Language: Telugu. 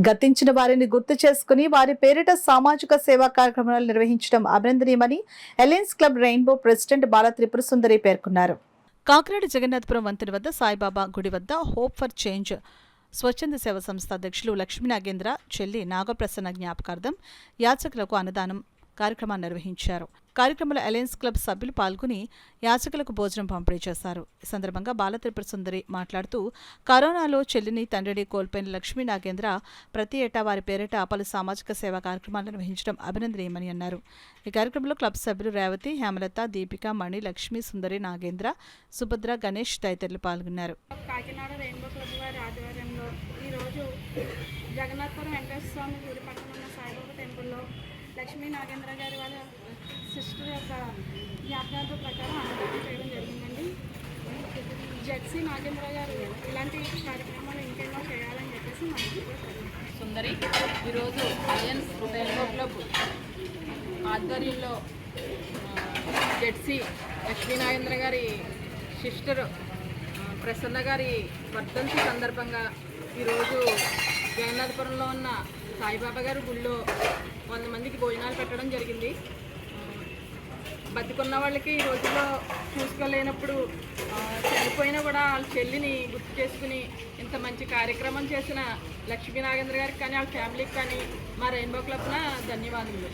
గతించిన వారిని గుర్తు చేసుకుని వారి పేరిట సామాజిక సేవా కార్యక్రమాలు నిర్వహించడం అభినందనీయమని ఎలయన్స్ క్లబ్ రెయిన్బో ప్రెసిడెంట్ బాల త్రిపుర సుందరి పేర్కొన్నారు. కాకినాడ జగన్నాథపురం వంతెన వద్ద సాయిబాబా గుడి వద్ద హోప్ ఫర్ చేంజ్ స్వచ్ఛంద సేవా సంస్థ అధ్యక్షులు లక్ష్మీ నాగేంద్ర చెల్లి నాగప్రసన్న జ్ఞాపకార్థం యాచకులకు అన్నదానం కార్యక్రమాన్ని నిర్వహించారు. కార్యక్రమంలో అలయన్స్ క్లబ్ సభ్యులు పాల్గొని యాచకులకు భోజనం పంపిణీ చేశారు. ఈ సందర్భంగా బాల త్రిపుర సుందరి మాట్లాడుతూ కరోనాలో చెల్లిని తండ్రిని కోల్పోయిన లక్ష్మీ నాగేంద్ర ప్రతి ఏటా వారి పేరిట పలు సామాజిక సేవా కార్యక్రమాలు నిర్వహించడం అభినందనీయమని అన్నారు. ఈ కార్యక్రమంలో క్లబ్ సభ్యులు రేవతి, హేమలత, దీపిక, మణి, లక్ష్మి, సుందరి, నాగేంద్ర, సుభద్ర, గణేష్ తదితరులు పాల్గొన్నారు. కాకినాడ రెయిన్బో క్లబ్ వారి ఆధ్వర్యంలో ఈరోజు జగన్నాథపురం వెంకటేశ్వర స్వామి గుడి పక్కన ఉన్న సాయిబాబా టెంపుల్లో లక్ష్మీ నాగేంద్ర గారి వాళ్ళ సిస్టర్ యొక్క జ్ఞాపకార్థ ప్రకారం అన్నదానం చేయడం జరిగిందండి. జెడ్సీ నాగేంద్ర గారు ఇలాంటి కార్యక్రమాలు ఇంకెన్నో చేయాలని చెప్పేసి మనకి సుందరి ఈరోజు అలయన్స్ రెయిన్బో క్లబ్ ఆధ్వర్యంలో జెడ్సీ లక్ష్మీ నాగేంద్ర గారి సిస్టర్ ప్రసన్న గారి వర్ధంతి సందర్భంగా ఈరోజు జగన్నాథపురంలో ఉన్న సాయిబాబా గారి గుళ్ళో 100 మందికి భోజనాలు పెట్టడం జరిగింది. బతికున్న వాళ్ళకి ఈ రోజుల్లో చూసుకోలేనప్పుడు చనిపోయినా కూడా వాళ్ళ చెల్లిని గుర్తు చేసుకుని ఇంత మంచి కార్యక్రమం చేసిన లక్ష్మీ నాగేంద్ర గారికి కానీ వాళ్ళ ఫ్యామిలీకి కానీ మా రెయిన్బో క్లబ్న ధన్యవాదాలు.